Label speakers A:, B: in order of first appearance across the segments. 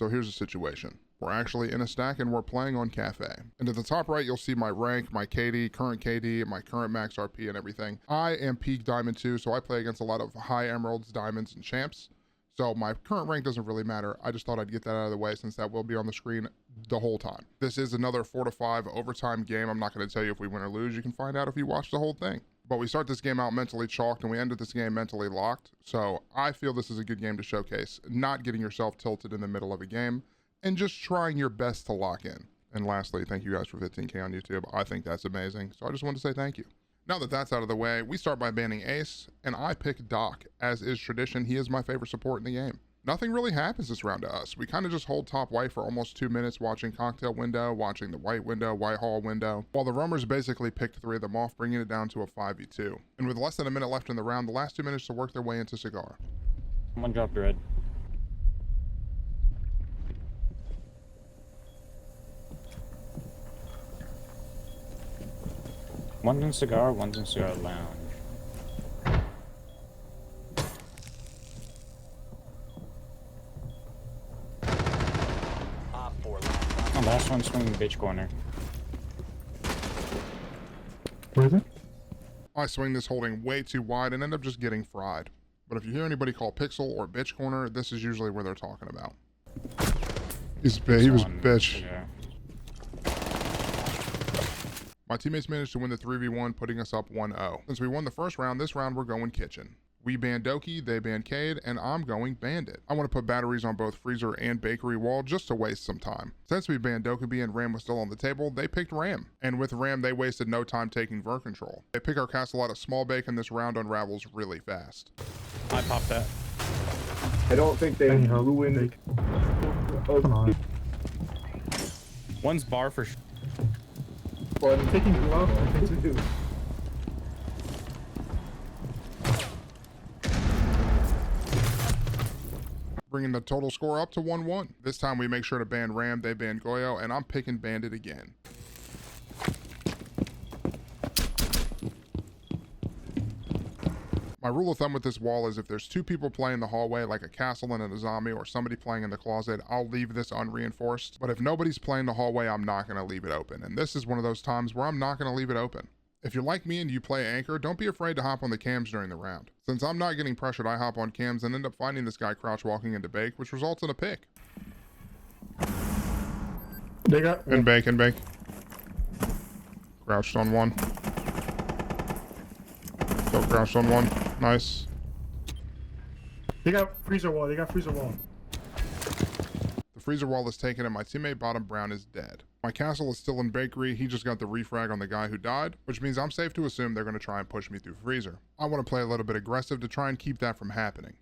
A: So here's the situation. We're actually in a stack and we're playing on Kafe. And at the top right, you'll see my rank, my KD, my current max RP and everything. I am peak diamond 2, so I play against a lot of high emeralds, diamonds, and champs. So my current rank doesn't really matter. I just thought I'd get that out of the way since that will be on the screen the whole time. This is another 4 to 5 overtime game. I'm not going to tell you if we win or lose. You can find out if you watch the whole thing. But we start this game out mentally chalked and we ended this game mentally locked. So I feel this is a good game to showcase not getting yourself tilted in the middle of a game and just trying your best to lock in. And lastly, thank you guys for 15K on YouTube. I think that's amazing. So I just wanted to say thank you. Now that that's out of the way, we start by banning Ace, and I pick Doc. As is tradition, he is my favorite support in the game. Nothing really happens this round to us. We kind of just hold top white for almost 2 minutes, watching cocktail window, watching the white window, white hall window, while the roamers basically picked 3 of them off, bringing it down to a 5v2. And with less than a minute left in the round, the last 2 minutes to work their way into cigar.
B: One dropped red. One's in cigar, one's in cigar lounge. Oh, last one swinging bitch corner.
C: Where is it?
A: I swing this holding way too wide and end up just getting fried. But if you hear anybody call pixel or bitch corner, this is usually where they're talking about. He was bitch.
B: Yeah.
A: My teammates managed to win the 3v1, putting us up 1-0. Since we won the first round, this round we're going kitchen. We banned Doki, they banned Cade, and I'm going Bandit. I want to put batteries on both freezer and bakery wall just to waste some time. Since we banned Dokubi and Ram was still on the table, they picked Ram. And with Ram, they wasted no time taking Ver control. They pick our castle out of small bake and this round unravels really fast.
B: I popped that.
D: I don't think they ruined.
C: Come on.
B: One's bar for
D: But
C: I'm taking you out. I think too.
A: Bringing the total score up to 1-1. This time we make sure to ban Ram, they ban Goyo, and I'm picking Bandit again. My rule of thumb with this wall is if there's 2 people playing the hallway, like a castle and a zombie, or somebody playing in the closet, I'll leave this unreinforced. But if nobody's playing the hallway, I'm not going to leave it open. And this is one of those times where I'm not going to leave it open. If you're like me and you play anchor, don't be afraid to hop on the cams during the round. Since I'm not getting pressured, I hop on cams and end up finding this guy crouch walking into bake, which results in a pick.
C: They got
A: And bake, and bake. Crouched on one. So crouched on one. Nice.
C: They got freezer wall. They got freezer wall.
A: The freezer wall is taken and my teammate bottom brown is dead. My castle is still in bakery. He just got the refrag on the guy who died, which means I'm safe to assume they're going to try and push me through freezer. I want to play a little bit aggressive to try and keep that from happening.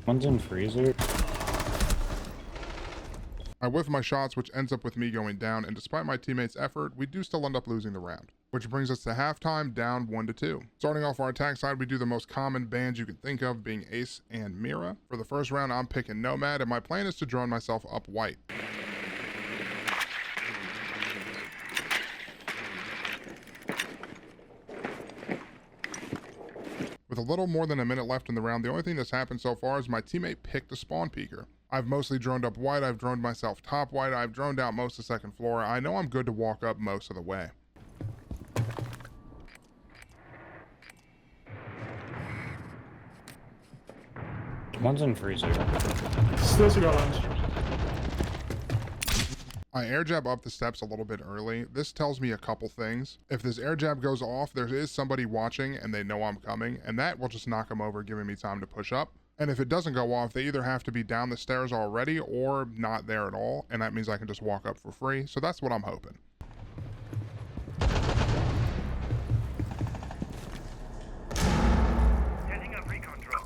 B: One's in freezer.
A: I whiff my shots, which ends up with me going down, and despite my teammates' effort, we do still end up losing the round. Which brings us to halftime, down 1-2. Starting off our attack side, we do the most common bans you can think of, being Ace and Mira. For the first round, I'm picking Nomad, and my plan is to drone myself up white. With a little more than a minute left in the round, the only thing that's happened so far is my teammate picked a spawn peeker. I've mostly droned up white, I've droned myself top white, I've droned out most of the second floor. I know I'm good to walk up most of the way.
B: One's in freezer.
C: Still cigar lounge.
A: I air jab up the steps a little bit early. This tells me a couple things. If this air jab goes off, there is somebody watching and they know I'm coming, and that will just knock them over, giving me time to push up. And if it doesn't go off, they either have to be down the stairs already or not there at all, and that means I can just walk up for free. So that's what I'm hoping.
E: Setting up recon drone.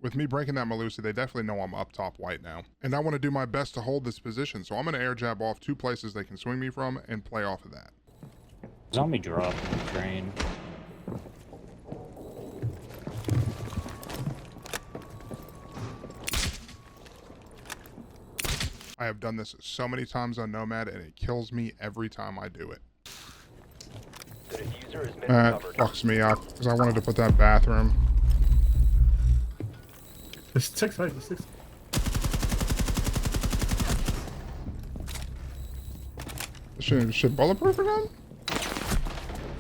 A: With me breaking that Malusi, they definitely know I'm up top white now. And I want to do my best to hold this position, so I'm going to air jab off 2 places they can swing me from and play off of that.
B: Zombie drop. Drain.
A: I I have done this so many times on Nomad, and it kills me every time I do it.
E: The diffuser has been
A: That
E: recovered.
A: fucks me up, because I wanted to put that bathroom.
C: There's 6 sides. There's 6.
A: Shit bulletproof again?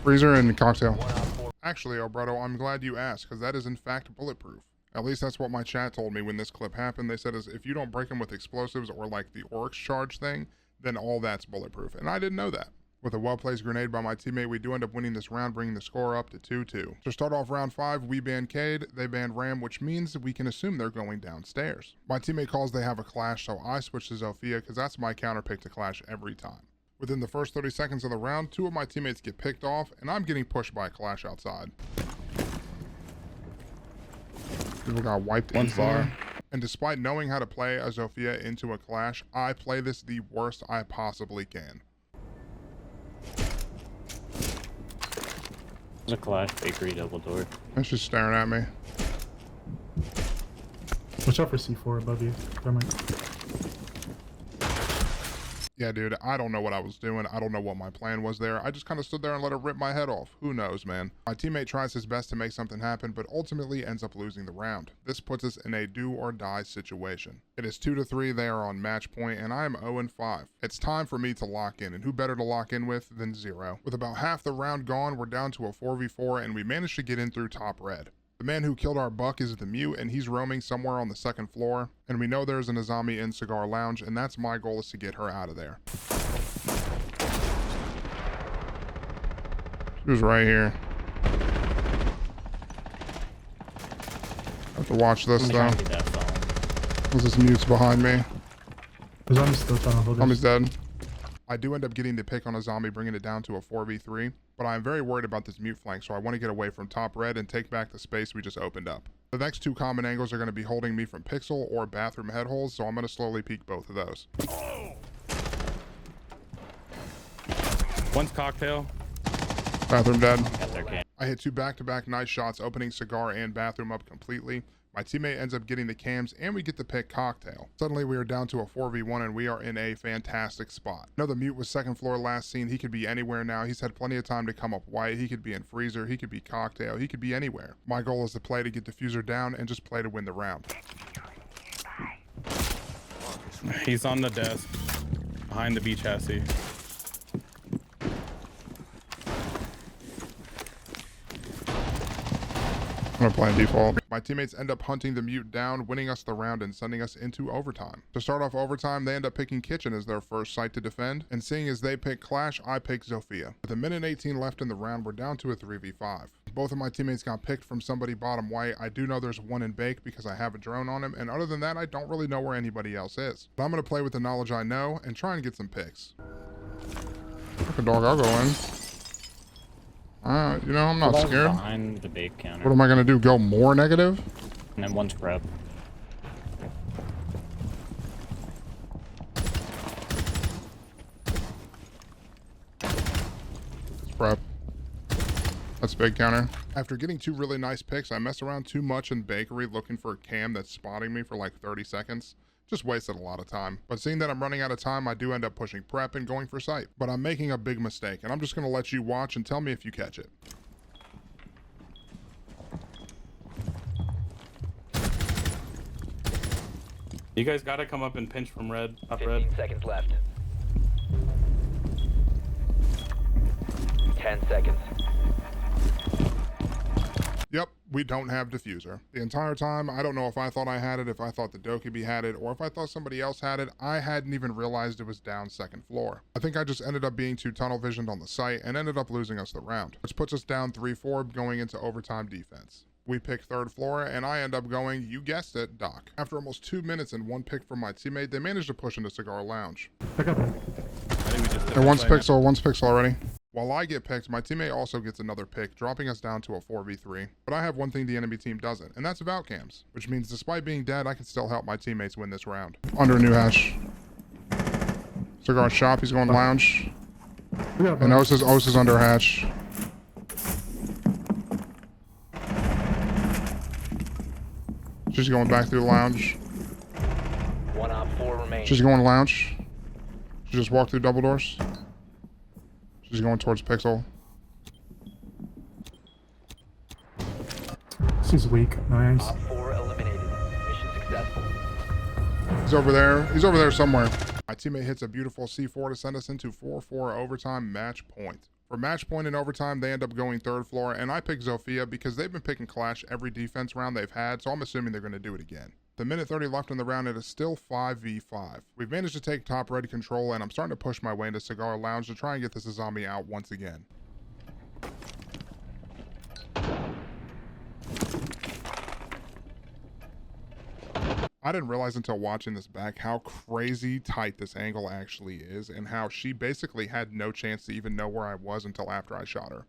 A: Freezer and cocktail.
E: 1 op 4.
A: Actually, Alberto, I'm glad you asked, because that is in fact bulletproof. At least that's what my chat told me when this clip happened. They said is if you don't break them with explosives or like the Oryx charge thing, then all that's bulletproof. And I didn't know that. With a well-placed grenade by my teammate, we do end up winning this round, bringing the score up to 2-2. To start off round 5, we ban Cade, they ban Ram, which means we can assume they're going downstairs. My teammate calls they have a clash, so I switch to Zofia because that's my counter pick to clash every time. Within the first 30 seconds of the round, 2 of my teammates get picked off, and I'm getting pushed by a clash outside. People got wiped
B: One
A: instantly.
B: far.
A: And despite knowing how to play a Zofia into a clash, I play this the worst I possibly can.
B: There's a Clash bakery double door.
A: It's just staring at me.
C: Watch out for C4 above you. Thermite.
A: Yeah, dude, I don't know what I was doing. I don't know what my plan was there. I just kind of stood there and let it rip my head off. Who knows, man? My teammate tries his best to make something happen, but ultimately ends up losing the round. This puts us in a do or die situation. It is 2-3. They are on match point, and I am 0-5. It's time for me to lock in, and who better to lock in with than Zero? With about half the round gone, we're down to a 4v4, and we managed to get in through top red. The man who killed our buck is the mute, and he's roaming somewhere on the 2nd floor. And we know there's an Azami in Cigar Lounge, and that's my goal, is to get her out of there. She was right here. I have to watch this,
B: I'm
A: though.
B: trying to get that phone.
A: This mute's behind me.
C: The zombie's still trying to hold
A: Zombie's
C: it.
A: dead. I do end up getting the pick on a zombie, bringing it down to a 4v3, but I'm very worried about this mute flank, so I want to get away from top red and take back the space we just opened up. The next 2 common angles are going to be holding me from pixel or bathroom head holes, so I'm going to slowly peek both of those.
F: One's cocktail.
A: Bathroom dead.
B: Got their can.
A: I hit 2 back-to-back nice shots, opening cigar and bathroom up completely. My teammate ends up getting the cams, and we get the pick cocktail. Suddenly, we are down to a 4v1, and we are in a fantastic spot. I know the mute was 2nd floor last seen. He could be anywhere now. He's had plenty of time to come up white. He could be in freezer. He could be cocktail. He could be anywhere. My goal is to play to get diffuser down and just play to win the round.
F: He's on the desk behind the B chassis.
A: I'm gonna play in default. My teammates end up hunting the mute down, winning us the round and sending us into overtime. To start off overtime, they end up picking Kitchen as their first site to defend, and seeing as they pick Clash, I pick Zofia. With 1:18 left in the round, we're down to a 3v5. Both of my teammates got picked from somebody bottom white. I do know there's one in bake because I have a drone on him, and other than that, I don't really know where anybody else is. But I'm gonna play with the knowledge I know and try and get some picks. Fuck a dog, I'll go in. You know, I'm not
B: That was
A: scared.
B: behind the bake counter.
A: What am I gonna do? Go more negative?
B: And then one's prep.
A: It's prep. That's big counter. After getting 2 really nice picks, I mess around too much in bakery looking for a cam that's spotting me for like 30 seconds. Just wasted a lot of time. But seeing that I'm running out of time, I do end up pushing prep and going for sight. But I'm making a big mistake, and I'm just gonna let you watch and tell me if you catch it.
F: You guys gotta come up and pinch from red, up
E: 15
F: red.
E: seconds left. 10 seconds.
A: Yep, we don't have diffuser. The entire time, I don't know if I thought I had it, if I thought the Dokkaebi had it, or if I thought somebody else had it. I hadn't even realized it was down 2nd floor. I think I just ended up being too tunnel visioned on the site and ended up losing us the round, which puts us down 3-4 going into overtime defense. We pick 3rd floor, and I end up going, you guessed it, Doc. After almost 2 minutes and 1 pick from my teammate, they managed to push into Cigar Lounge.
C: Pick up.
F: I think we just did
A: And one's
F: that play,
A: one's pixel already. While I get picked, my teammate also gets another pick, dropping us down to a 4v3. But I have one thing the enemy team doesn't, and that's about cams, which means despite being dead, I can still help my teammates win this round. Under a new hash. Cigar shop, he's going lounge.
C: Pick up.
A: And Os is under hatch. She's going back through the lounge.
E: 1 op 4 remaining. remaining.
A: She's going lounge. She just walked through double doors. She's going towards Pixel.
C: She's weak. Nice.
E: Op 4 eliminated. Mission successful.
A: He's over there. He's over there somewhere. My teammate hits a beautiful C4 to send us into 4-4 overtime match point. For match point and overtime, they end up going third floor, and I pick Zofia because they've been picking Clash every defense round they've had, so I'm assuming they're going to do it again. The minute 30 left in the round, it is still 5v5. We've managed to take top red control, and I'm starting to push my way into Cigar Lounge to try and get this zombie out once again. I didn't realize until watching this back how crazy tight this angle actually is, and how she basically had no chance to even know where I was until after I shot her.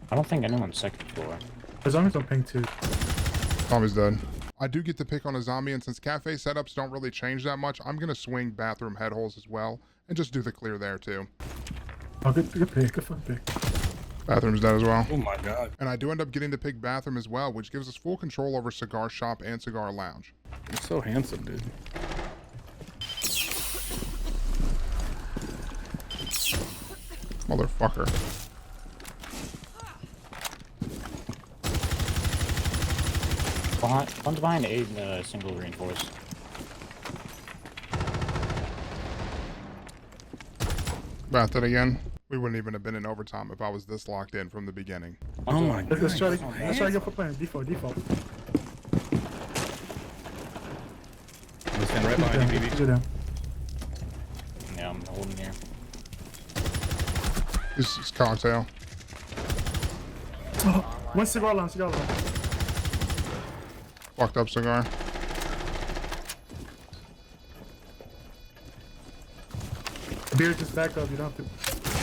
B: I don't think anyone's second floor.
C: As long as I'm ping too.
A: Zombie's dead. I do get to pick on a zombie, and since Kafe setups don't really change that much, I'm going to swing bathroom head holes as well, and just do the clear there too.
C: Oh, good pick. Good fucking pick.
A: Bathroom's dead as well.
F: Oh my god.
A: And I do end up getting to pick bathroom as well, which gives us full control over cigar shop and cigar lounge.
F: You're so handsome, dude.
A: Motherfucker.
B: One's behind a single reinforced.
A: Bath it again. We wouldn't even have been in overtime if I was this locked in from the beginning.
F: Oh my god.
C: Let's try to go for plan. Default.
F: I'm standing right behind you, BB.
C: Go down.
B: Yeah, I'm holding here.
A: This is cocktail.
C: Oh, one cigar lounge.
A: Fucked up cigar.
C: Beer just back up. You don't have to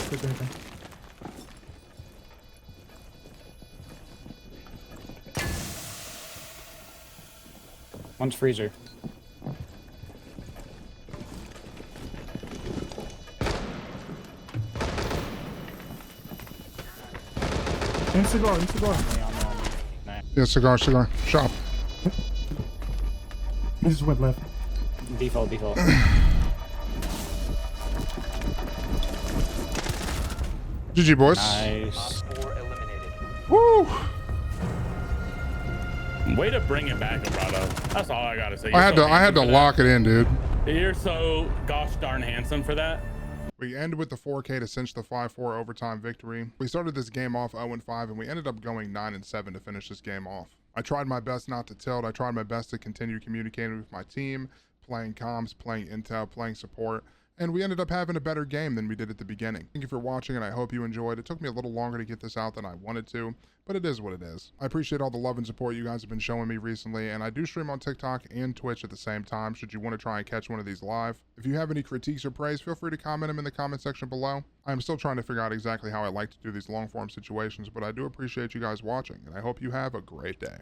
C: click anything.
B: One's freezer.
C: In cigar.
B: Nice.
A: Yeah, cigar. Shop.
C: He just went left.
B: Default.
A: GG, boys.
B: Nice.
E: Op 4 eliminated.
A: Woo!
F: Way to bring it back, Abrado. That's all I gotta say.
A: I had to lock it in, dude.
F: You're so gosh darn handsome for that.
A: We end with the 4K to cinch the 5-4 overtime victory. We started this game off 0-5, and we ended up going 9-7 to finish this game off. I tried my best not to tilt. I tried my best to continue communicating with my team, playing comms, playing intel, playing support, and we ended up having a better game than we did at the beginning. Thank you for watching, and I hope you enjoyed. It took me a little longer to get this out than I wanted to, but it is what it is. I appreciate all the love and support you guys have been showing me recently, and I do stream on TikTok and Twitch at the same time should you want to try and catch one of these live. If you have any critiques or praise, feel free to comment them in the comment section below. I am still trying to figure out exactly how I like to do these long form situations, but I do appreciate you guys watching, and I hope you have a great day.